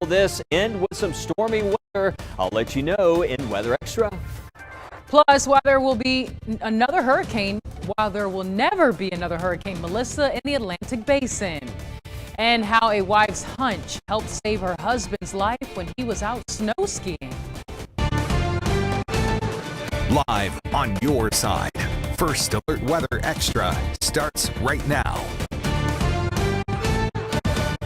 Will this end with some stormy weather? I'll let you know in Weather Extra. Plus, while there will be another hurricane, while there will never be another Hurricane Melissa in the Atlantic Basin. And how a wife's hunch helped save her husband's life when he was out snow skiing. Live on your side. First Alert Weather Extra starts right now.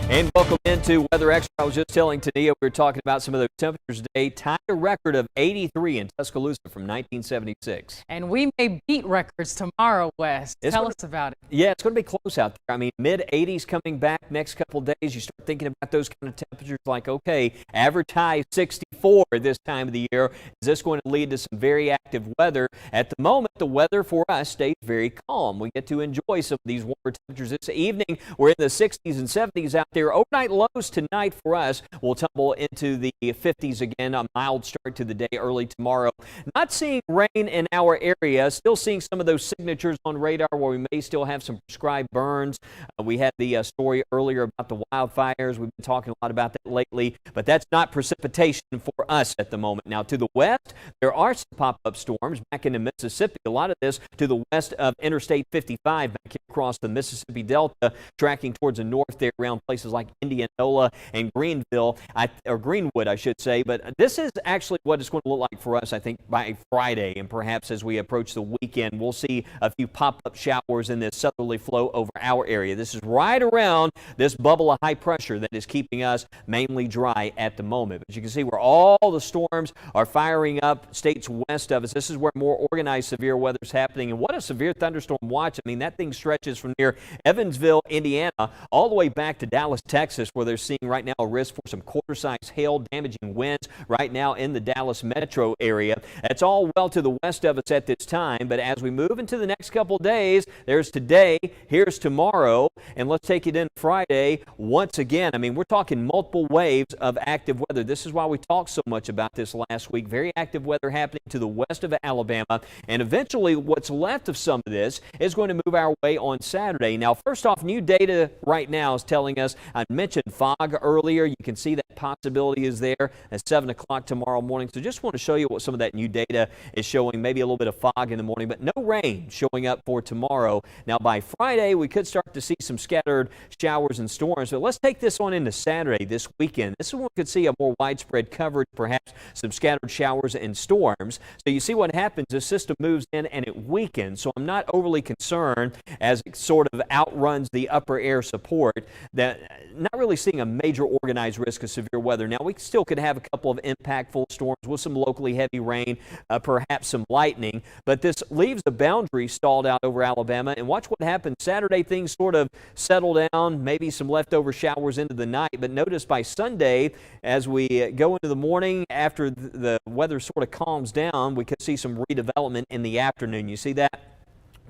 And welcome into Weather Extra. I was just telling Tania we were talking about some of those temperatures today. Tied a record of 83 in Tuscaloosa from 1976. And we may beat records tomorrow, Wes. Tell us about it. Yeah, it's going to be close out there. I mean, mid-80s coming back next couple days. You start thinking about those kind of temperatures like, okay, average high 64 this time of the year. Is this going to lead to some very active weather? At the moment, the weather for us stays very calm. We get to enjoy some of these warmer temperatures this evening. We're in the 60s and 70s out there. Overnight lows tonight for us will tumble into the 50s again. A mild start to the day early tomorrow. Not seeing rain in our area. Still seeing some of those signatures on radar where we may still have some prescribed burns. We had the story earlier about the wildfires. We've been talking a lot about that lately, but that's not precipitation for us at the moment. Now to the west, there are some pop-up storms back into Mississippi. A lot of this to the west of Interstate 55 back across the Mississippi Delta, tracking towards the north there around places like Indianola and Greenville, or Greenwood, I should say. But this is actually what it's going to look like for us, I think, by Friday. And perhaps as we approach the weekend, we'll see a few pop-up showers in this southerly flow over our area. This is right around this bubble of high pressure that is keeping us mainly dry at the moment. But you can see where all the storms are firing up states west of us. This is where more organized severe weather is happening. And what a severe thunderstorm watch. I mean, that thing stretches from near Evansville, Indiana, all the way back to Dallas, Texas, where they're seeing right now a risk for some quarter-size hail damaging winds right now in the Dallas metro area. That's all well to the west of us at this time, but as we move into the next couple days, there's today, here's tomorrow, and let's take it in Friday once again. I mean, we're talking multiple waves of active weather. This is why we talked so much about this last week. Very active weather happening to the west of Alabama, and eventually what's left of some of this is going to move our way on Saturday. Now, first off, new data right now is telling us, I mentioned fog earlier. You can see that possibility is there at 7 o'clock tomorrow morning. So just want to show you what some of that new data is showing. Maybe a little bit of fog in the morning, but no rain showing up for tomorrow. Now by Friday, we could start to see some scattered showers and storms. But let's take this on into Saturday, this weekend. This is when we could see a more widespread coverage, perhaps some scattered showers and storms. So you see what happens. The system moves in and it weakens. So I'm not overly concerned as it sort of outruns the upper air support. That not really seeing a major organized risk of severe weather. Now, we still could have a couple of impactful storms with some locally heavy rain, perhaps some lightning, but this leaves the boundary stalled out over Alabama. And watch what happens Saturday. Things sort of settle down, maybe some leftover showers into the night, but notice by Sunday, as we go into the morning, after the weather sort of calms down, we could see some redevelopment in the afternoon. You see that?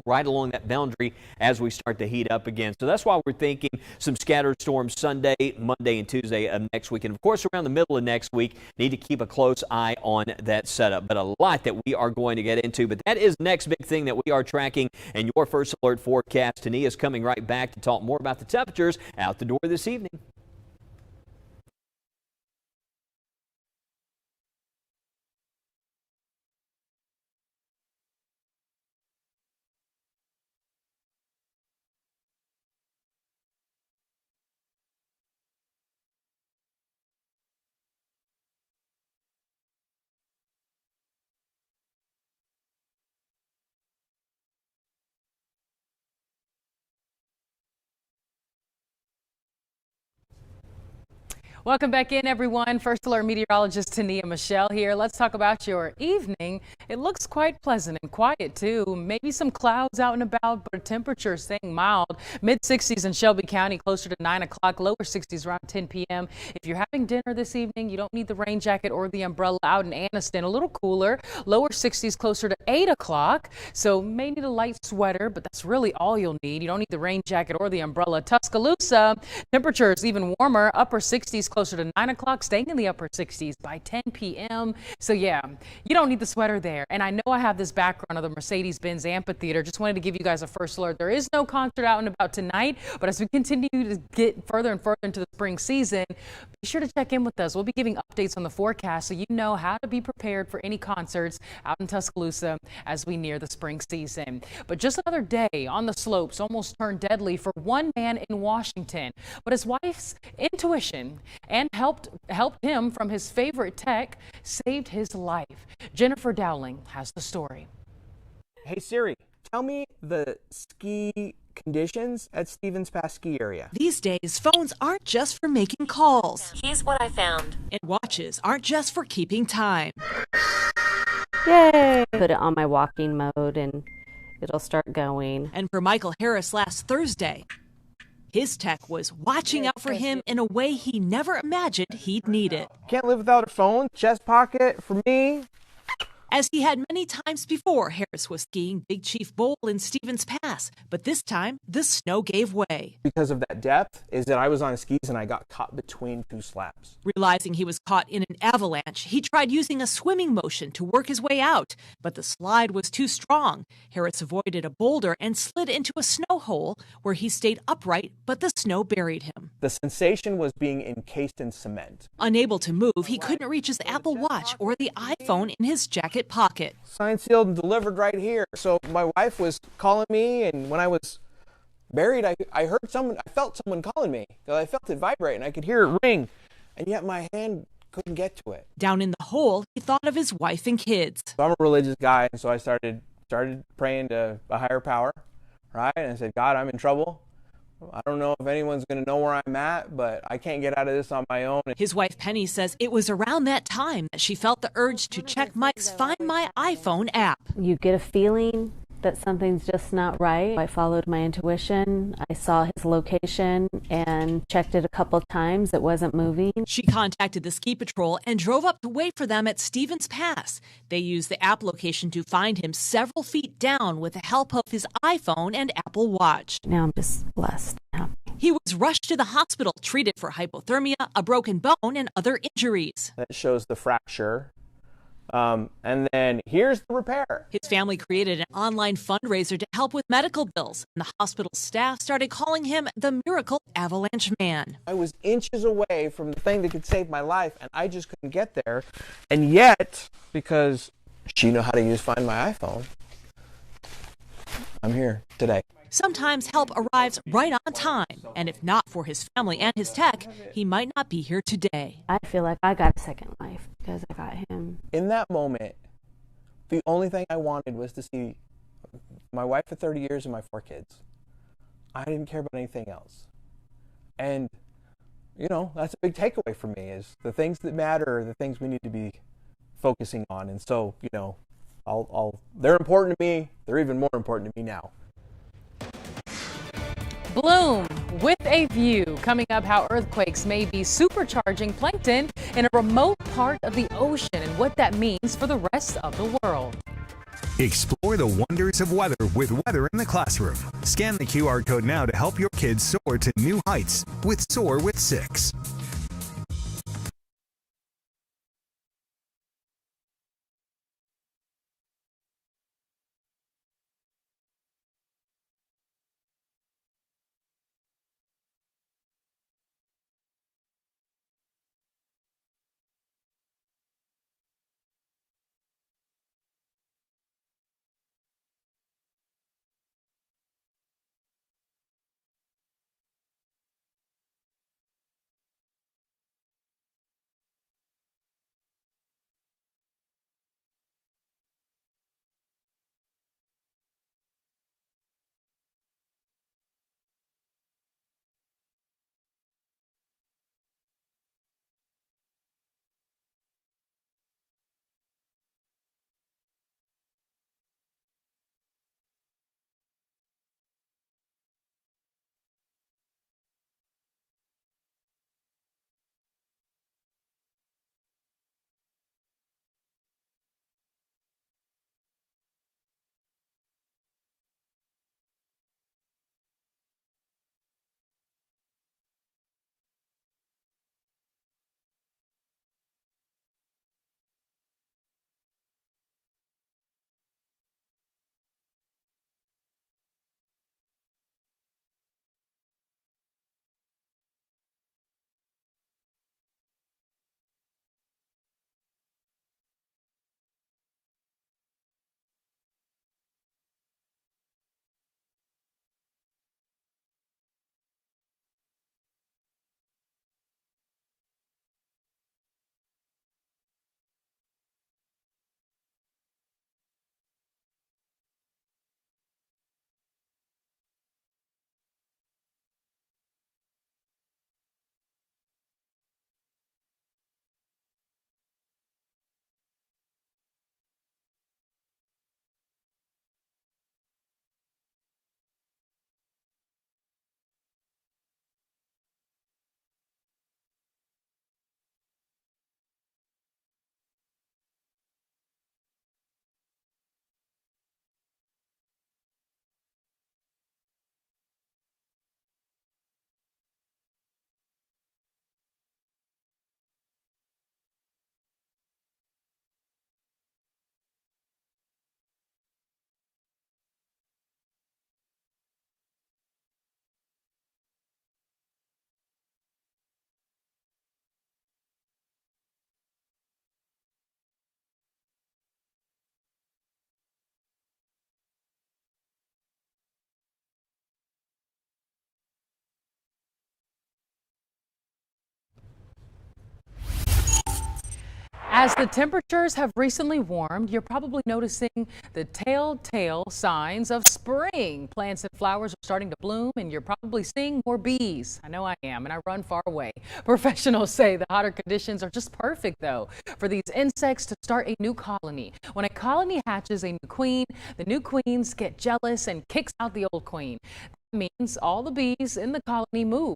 Right along that boundary as we start to heat up again. So that's why we're thinking some scattered storms Sunday, Monday, and Tuesday of next week. And of course, around the middle of next week, need to keep a close eye on that setup. But a lot that we are going to get into. But that is the next big thing that we are tracking in your First Alert forecast. Tania is coming right back to talk more about the temperatures out the door this evening. Welcome back in, everyone. First Alert meteorologist Tania Michelle here. Let's talk about your evening. It looks quite pleasant and quiet, too. Maybe some clouds out and about, but temperature staying mild. Mid-60s in Shelby County, closer to 9 o'clock. Lower 60s around 10 p.m. If you're having dinner this evening, you don't need the rain jacket or the umbrella. Out in Anniston, a little cooler. Lower 60s closer to 8 o'clock. So may need a light sweater, but that's really all you'll need. You don't need the rain jacket or the umbrella. Tuscaloosa, temperatures even warmer. Upper 60s closer to 9 o'clock, staying in the upper 60s by 10 p.m. So yeah, you don't need the sweater there. And I know I have this background of the Mercedes-Benz Amphitheater. Just wanted to give you guys a first alert. There is no concert out and about tonight, but as we continue to get further and further into the spring season, be sure to check in with us. We'll be giving updates on the forecast so you know how to be prepared for any concerts out in Tuscaloosa as we near the spring season. But just another day on the slopes almost turned deadly for one man in Washington. But his wife's intuition and helped him from his favorite tech saved his life. Jennifer Dowling has the story. Hey Siri, tell me the ski conditions at Stevens Pass ski area. These days, phones aren't just for making calls. Here's what I found. And watches aren't just for keeping time. Yay! Put it on my walking mode and it'll start going. And for Michael Harris last Thursday, his tech was watching out for him in a way he never imagined he'd need it. Can't live without a phone. Chest pocket for me. As he had many times before, Harris was skiing Big Chief Bowl in Stevens Pass, but this time the snow gave way. Because of that depth is that I was on skis and I got caught between two slabs. Realizing he was caught in an avalanche, he tried using a swimming motion to work his way out, but the slide was too strong. Harris avoided a boulder and slid into a snow hole where he stayed upright, but the snow buried him. The sensation was being encased in cement. Unable to move, he couldn't reach his Apple Watch or the iPhone in his jacket pocket. Signed, sealed, and delivered right here. So my wife was calling me, and when I was buried, I felt someone calling me. I felt it vibrate, and I could hear it ring, and yet my hand couldn't get to it. Down in the hole, he thought of his wife and kids. So I'm a religious guy, and so I started praying to a higher power, right? And I said, God, I'm in trouble. I don't know if anyone's going to know where I'm at, but I can't get out of this on my own. His wife Penny says it was around that time that she felt the urge to check Mike's Find My iPhone app. You get a feeling that something's just not right. I followed my intuition. I saw his location and checked it a couple times. It wasn't moving. She contacted the ski patrol and drove up to wait for them at Stevens Pass. They used the app location to find him several feet down with the help of his iPhone and Apple Watch. Now I'm just blessed and happy. He was rushed to the hospital, treated for hypothermia, a broken bone, and other injuries. That shows the fracture. And then here's the repair. His family created an online fundraiser to help with medical bills, and the hospital staff started calling him the Miracle Avalanche Man. I was inches away from the thing that could save my life, and I just couldn't get there. And yet, because she knew how to Find My iPhone, I'm here today. Sometimes help arrives right on time, and if not for his family and his tech, he might not be here today. I feel like I got a second life because I got him. In that moment, the only thing I wanted was to see my wife for 30 years and my 4 kids. I didn't care about anything else. And, that's a big takeaway for me, is the things that matter are the things we need to be focusing on. And so, they're important to me. They're even more important to me now. Bloom with a view. Coming up, how earthquakes may be supercharging plankton in a remote part of the ocean and what that means for the rest of the world. Explore the wonders of weather with Weather in the Classroom. Scan the QR code now to help your kids soar to new heights with Soar with 6. As the temperatures have recently warmed, you're probably noticing the telltale signs of spring. Plants and flowers are starting to bloom, and you're probably seeing more bees. I know I am, and I run far away. Professionals say the hotter conditions are just perfect, though, for these insects to start a new colony. When a colony hatches a new queen, the new queens get jealous and kicks out the old queen. Means all the bees in the colony move.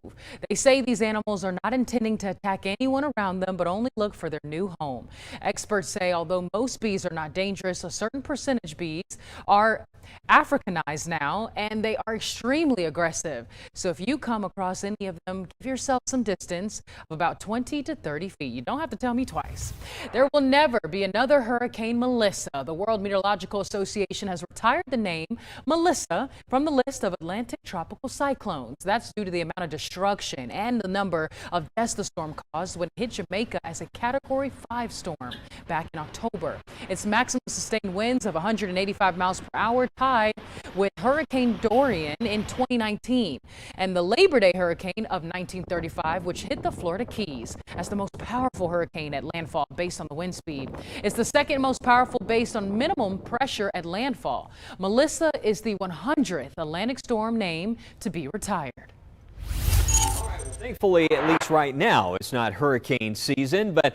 They say these animals are not intending to attack anyone around them, but only look for their new home. Experts say although most bees are not dangerous, a certain percentage bees are Africanized now, and they are extremely aggressive. So if you come across any of them, give yourself some distance of about 20 to 30 feet. You don't have to tell me twice. There will never be another Hurricane Melissa. The World Meteorological Association has retired the name Melissa from the list of Atlantic tropical cyclones. That's due to the amount of destruction and the number of deaths the storm caused when it hit Jamaica as a Category 5 storm back in October. Its maximum sustained winds of 185 miles per hour tied with Hurricane Dorian in 2019 and the Labor Day hurricane of 1935, which hit the Florida Keys as the most powerful hurricane at landfall based on the wind speed. It's the second most powerful based on minimum pressure at landfall. Melissa is the 100th Atlantic storm name to be retired. Thankfully, at least right now, it's not hurricane season, but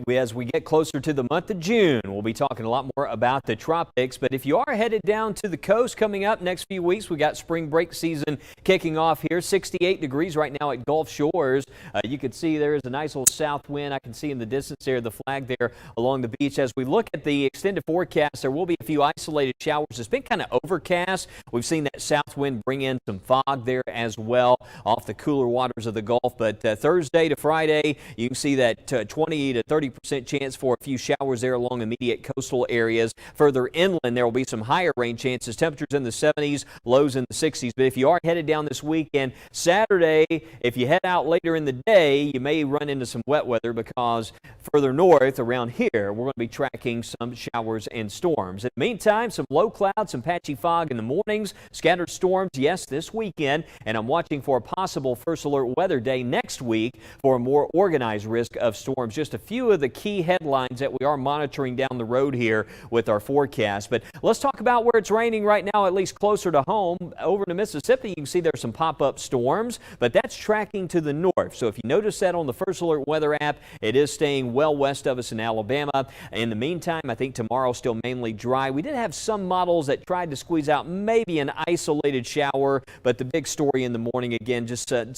as we get closer to the month of June, we'll be talking a lot more about the tropics. But if you are headed down to the coast coming up next few weeks, we got spring break season kicking off here. 68 degrees right now at Gulf Shores. You can see there is a nice little south wind. I can see in the distance there the flag there along the beach. As we look at the extended forecast, there will be a few isolated showers. It's been kind of overcast. We've seen that south wind bring in some fog there as well off the cooler waters of the Gulf, but Thursday to Friday, you can see that 20 to 30% chance for a few showers there along immediate coastal areas. Further inland, there will be some higher rain chances, temperatures in the 70s, lows in the 60s. But if you are headed down this weekend, Saturday, if you head out later in the day, you may run into some wet weather because further north around here, we're going to be tracking some showers and storms. In the meantime, some low clouds, some patchy fog in the mornings, scattered storms, yes, this weekend, and I'm watching for a possible first alert weather day next week for a more organized risk of storms. Just a few of the key headlines that we are monitoring down the road here with our forecast. But let's talk about where it's raining right now, at least closer to home. Over to Mississippi, you can see there's some pop-up storms, but that's tracking to the north. So if you notice that on the First Alert Weather app, it is staying well west of us in Alabama. In the meantime, I think tomorrow still mainly dry. We did have some models that tried to squeeze out maybe an isolated shower, but the big story in the morning, again, just some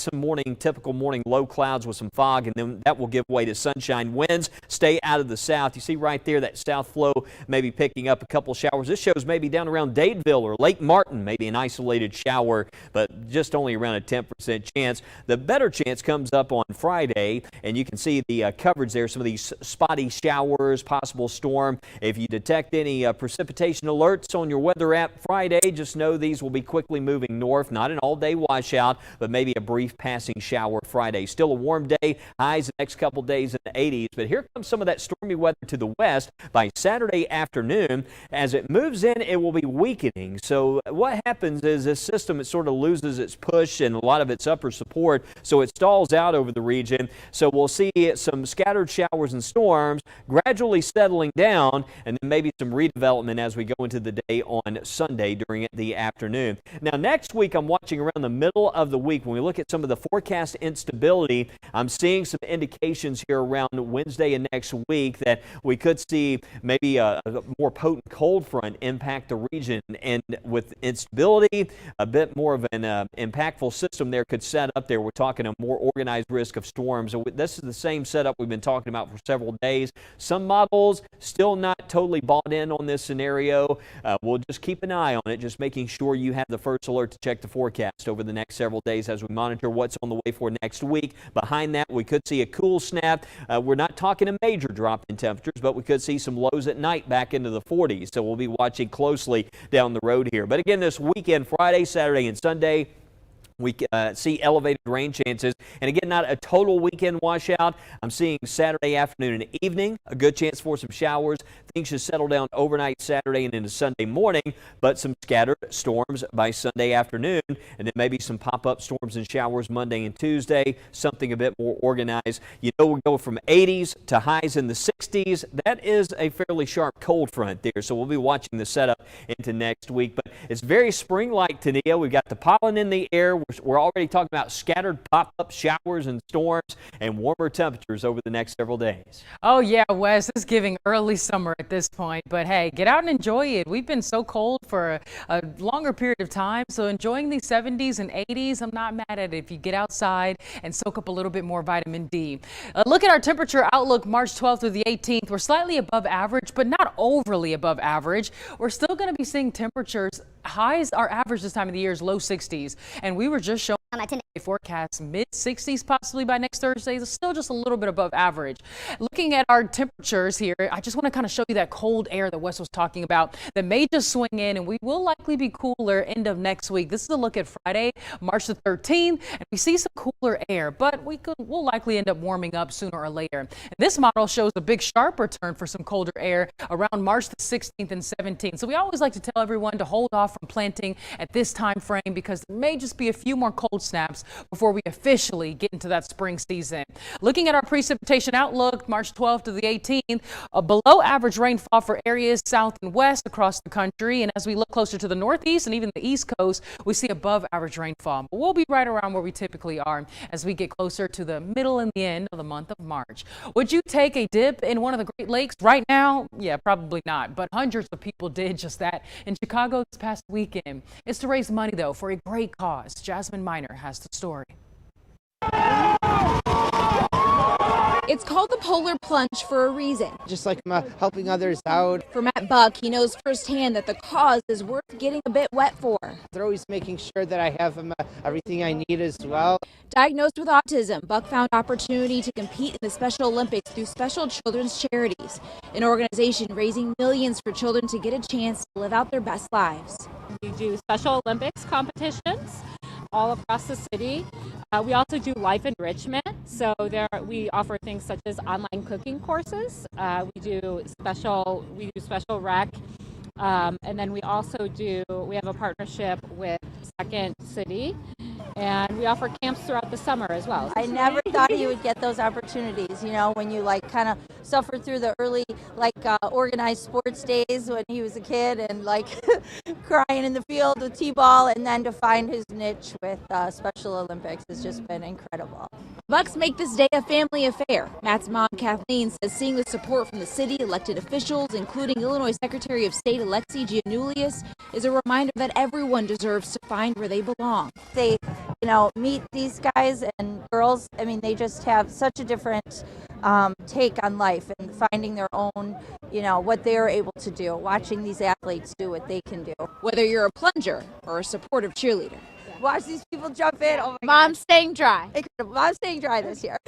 typical morning low clouds with some fog, and then that will give way to sunshine. Winds stay out of the south. You see right there that south flow maybe picking up a couple showers. This shows maybe down around Dadeville or Lake Martin, maybe an isolated shower, but just only around a 10% chance. The better chance comes up on Friday, and you can see the coverage there, some of these spotty showers, possible storm. If you detect any precipitation alerts on your weather app Friday, just know these will be quickly moving north. Not an all-day washout, but maybe a brief passing shower Friday. Still a warm day, highs the next couple days in the 80s, but here comes some of that stormy weather to the west by Saturday afternoon. As it moves in, it will be weakening. So what happens is this system, it sort of loses its push and a lot of its upper support, so it stalls out over the region. So we'll see some scattered showers and storms gradually settling down, and then maybe some redevelopment as we go into the day on Sunday during the afternoon. Now next week, I'm watching around the middle of the week. When we look at some of the forecast instability, I'm seeing some indications here around Wednesday and next week that we could see maybe a more potent cold front impact the region, and with instability, a bit more of an impactful system there could set up there. We're talking a more organized risk of storms. So this is the same setup we've been talking about for several days. Some models still not totally bought in on this scenario. We'll just keep an eye on it, just making sure you have the first alert to check the forecast over the next several days as we monitor what's on the way for next week. Behind that, we could see a cool snap. We're not talking a major drop in temperatures, but we could see some lows at night back into the 40s. So we'll be watching closely down the road here. But again, this weekend, Friday, Saturday, and Sunday, We see elevated rain chances. And again, not a total weekend washout. I'm seeing Saturday afternoon and evening, a good chance for some showers. Things should settle down overnight Saturday and into Sunday morning, but some scattered storms by Sunday afternoon. And then maybe some pop-up storms and showers Monday and Tuesday, something a bit more organized. You know, we go from 80s to highs in the 60s. That is a fairly sharp cold front there, so we'll be watching the setup into next week. But it's very spring-like, Tania. We've got the pollen in the air. We're already talking about scattered pop-up showers and storms and warmer temperatures over the next several days. Oh yeah, Wes, it's giving early summer at this point, but hey, get out and enjoy it. We've been so cold for a longer period of time, so enjoying these 70s and 80s, I'm not mad at it if you get outside and soak up a little bit more vitamin D. Look at our temperature outlook March 12th through the 18th. We're slightly above average, but not overly above average. We're still going to be seeing temperatures. Highs, our average this time of the year is low 60s, and we were just showing a forecast mid-60s possibly by next Thursday. It's still just a little bit above average. Looking at our temperatures here, I just want to kind of show you that cold air that Wes was talking about that may just swing in, and we will likely be cooler end of next week. This is a look at Friday, March the 13th, and we see some cooler air, but we'll likely end up warming up sooner or later. And this model shows a big sharp return for some colder air around March the 16th and 17th. So we always like to tell everyone to hold off from planting at this time frame because there may just be a few more cold snaps before we officially get into that spring season. Looking at our precipitation outlook, March 12th to the 18th, a below average rainfall for areas south and west across the country. And as we look closer to the northeast and even the east coast, we see above average rainfall. But we'll be right around where we typically are as we get closer to the middle and the end of the month of March. Would you take a dip in one of the Great Lakes right now? Yeah, probably not. But hundreds of people did just that in Chicago this past weekend. It's to raise money, though, for a great cause. Jasmine Miner has the story. It's called the Polar Plunge for a reason. Just like helping others out. For Matt Buck, he knows firsthand that the cause is worth getting a bit wet for. They're always making sure that I have everything I need as well. Diagnosed with autism, Buck found opportunity to compete in the Special Olympics through Special Children's Charities, an organization raising millions for children to get a chance to live out their best lives. We do Special Olympics competitions all across the city. We also do life enrichment, so we offer things such as online cooking courses. We do special rec, and then we have a partnership with Second City, and we offer camps throughout the summer as well. I never thought you would get those opportunities, you know, when you kind of suffered through the early organized sports days when he was a kid and crying in the field with t-ball, and then to find his niche with Special Olympics has just been incredible. Bucks make this day a family affair. Matt's mom, Kathleen, says seeing the support from the city, elected officials, including Illinois Secretary of State Alexi Giannoulias, is a reminder that everyone deserves to find where they belong. They, meet these guys and girls. I mean, they just have such a different take on life and finding their own, what they're able to do, watching these athletes do what they can do. Whether you're a plunger or a supportive cheerleader. Watch these people jump in. Oh my Mom's staying dry. God. Mom's staying dry this year.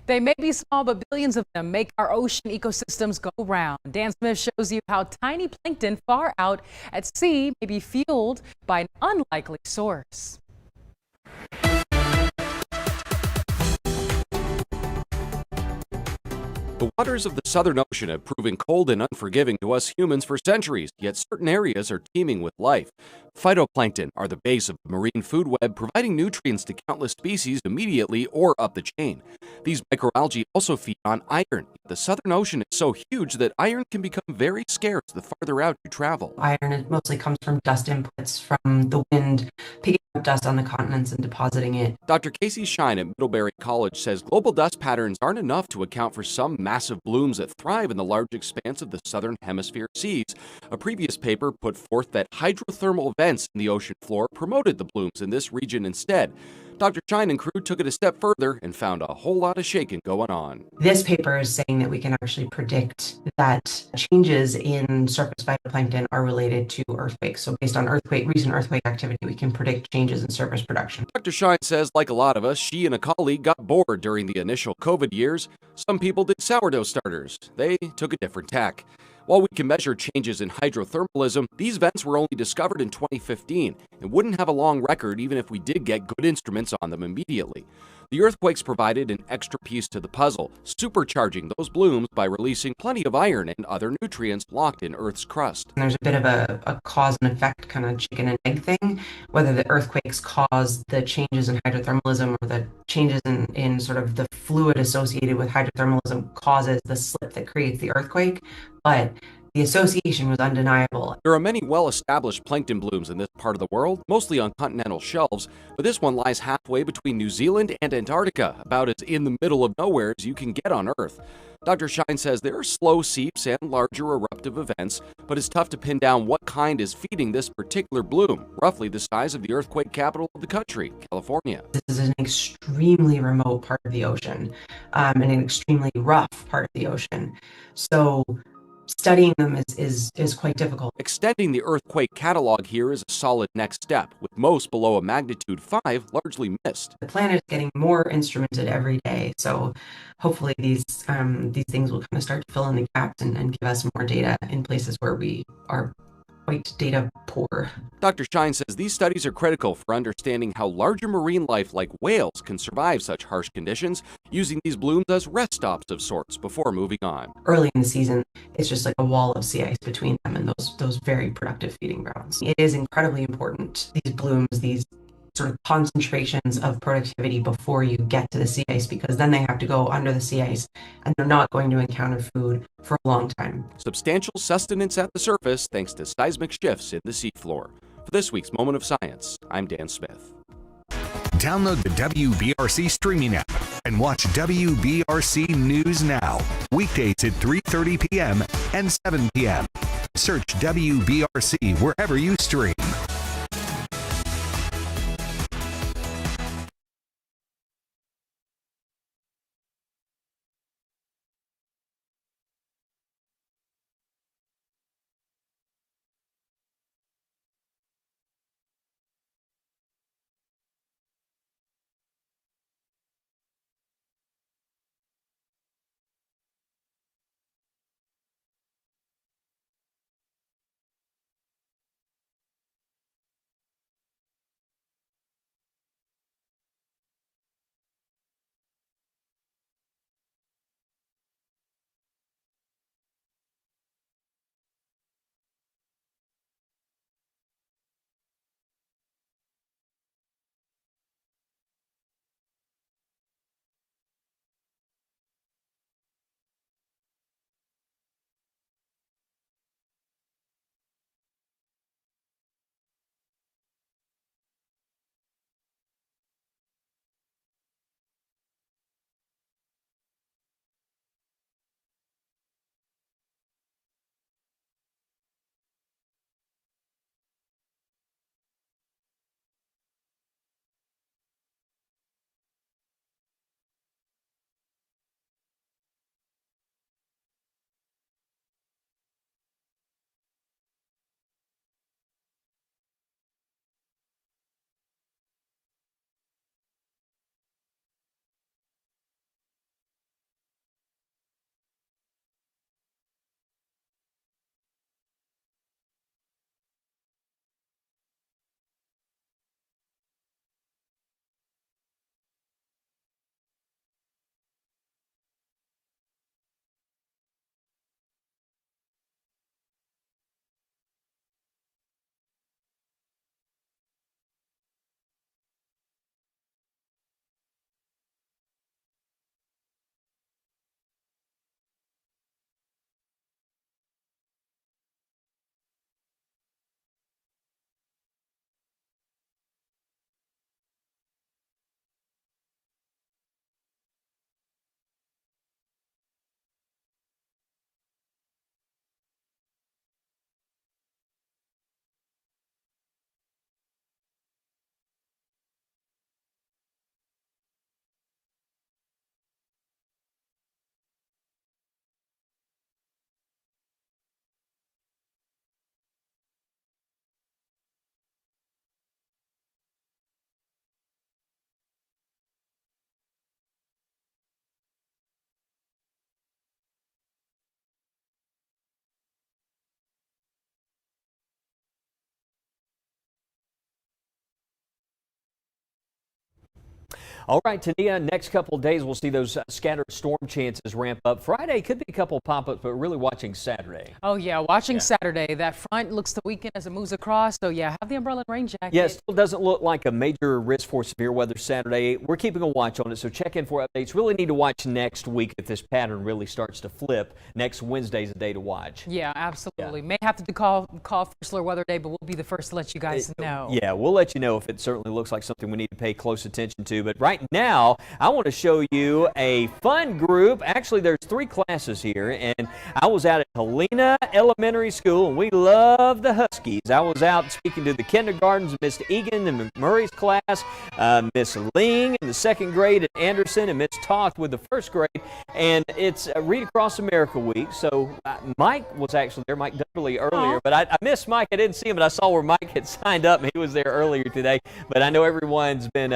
They may be small, but billions of them make our ocean ecosystems go round. Dan Smith shows you how tiny plankton far out at sea may be fueled by an unlikely source. The waters of the Southern Ocean have proven cold and unforgiving to us humans for centuries, yet certain areas are teeming with life. Phytoplankton are the base of the marine food web, providing nutrients to countless species immediately or up the chain. These microalgae also feed on iron. The Southern Ocean is so huge that iron can become very scarce the farther out you travel. Iron mostly comes from dust inputs from the wind, picking up dust on the continents and depositing it. Dr. Casey Shine at Middlebury College says global dust patterns aren't enough to account for some massive blooms that thrive in the large expanse of the southern hemisphere seas. A previous paper put forth that hydrothermal vents in the ocean floor promoted the blooms in this region instead. Dr. Shine and crew took it a step further and found a whole lot of shaking going on. This paper is saying that we can actually predict that changes in surface phytoplankton are related to earthquakes. So based on recent earthquake activity, we can predict changes in surface production. Dr. Shine says, like a lot of us, she and a colleague got bored during the initial COVID years. Some people did sourdough starters. They took a different tack. While we can measure changes in hydrothermalism, these vents were only discovered in 2015 and wouldn't have a long record even if we did get good instruments on them immediately. The earthquakes provided an extra piece to the puzzle, supercharging those blooms by releasing plenty of iron and other nutrients locked in Earth's crust. There's a bit of a cause and effect kind of chicken and egg thing, whether the earthquakes cause the changes in hydrothermalism or the changes in sort of the fluid associated with hydrothermalism causes the slip that creates the earthquake. But the association was undeniable. There are many well-established plankton blooms in this part of the world, mostly on continental shelves, but this one lies halfway between New Zealand and Antarctica, about as in the middle of nowhere as you can get on Earth. Dr. Shine says there are slow seeps and larger eruptive events, but it's tough to pin down what kind is feeding this particular bloom, roughly the size of the earthquake capital of the country, California. This is an extremely remote part of the ocean, and an extremely rough part of the ocean. So studying them is quite difficult. Extending the earthquake catalog here is a solid next step, with most below a magnitude 5 largely missed. The planet is getting more instrumented every day, so hopefully these things will kind of start to fill in the gaps and give us more data in places where we are quite data poor. Dr. Shine says these studies are critical for understanding how larger marine life like whales can survive such harsh conditions, using these blooms as rest stops of sorts before moving on. Early in the season, it's just like a wall of sea ice between them and those very productive feeding grounds. It is incredibly important, these blooms, these sort of concentrations of productivity before you get to the sea ice, because then they have to go under the sea ice and they're not going to encounter food for a long time. Substantial sustenance at the surface thanks to seismic shifts in the seafloor. For this week's Moment of Science, I'm Dan Smith. Download the WBRC streaming app and watch WBRC News Now, weekdays at 3:30 p.m. and 7 p.m. Search WBRC wherever you stream. All right, Tania, next couple of days we'll see those scattered storm chances ramp up. Friday could be a couple of pop-ups, but really watching Saturday. Oh, yeah, watching Saturday. That front looks the weekend as it moves across. So, yeah, have the umbrella and rain jacket. Yeah, it still doesn't look like a major risk for severe weather Saturday. We're keeping a watch on it, so check in for updates. Really need to watch next week if this pattern really starts to flip. Next Wednesday's a day to watch. Yeah, absolutely. May have to call First Alert Weather Day, but we'll be the first to let you guys know. Yeah, we'll let you know if it certainly looks like something we need to pay close attention to. But right now, I want to show you a fun group. Actually, there's 3 classes here, and I was out at Helena Elementary School, and we love the Huskies. I was out speaking to the kindergartens, Miss Egan and McMurray's class, Miss Ling in the 2nd grade at Anderson, and Miss Toth with the 1st grade. And it's Read Across America Week, so Mike was actually there, Mike Dudley, earlier. But I missed Mike. I didn't see him, but I saw where Mike had signed up, and he was there earlier today. But I know everyone's been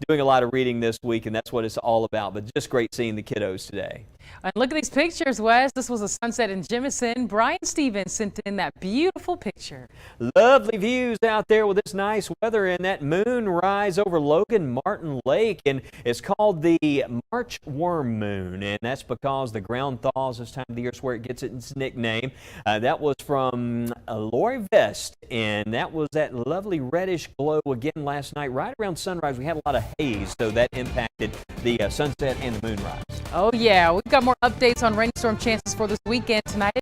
doing a lot of reading this week, and that's what it's all about. But just great seeing the kiddos today. And look at these pictures, Wes. This was a sunset in Jemison. Brian Stevens sent in that beautiful picture. Lovely views out there with this nice weather and that moonrise over Logan Martin Lake. And it's called the March Worm Moon. And that's because the ground thaws this time of the year. Is where it gets its nickname. That was from Lori Vest. And that was that lovely reddish glow again last night. Right around sunrise, we had a lot of haze. So that impacted the sunset and the moonrise. Oh, yeah. We've got more updates on rainstorm chances for this weekend tonight at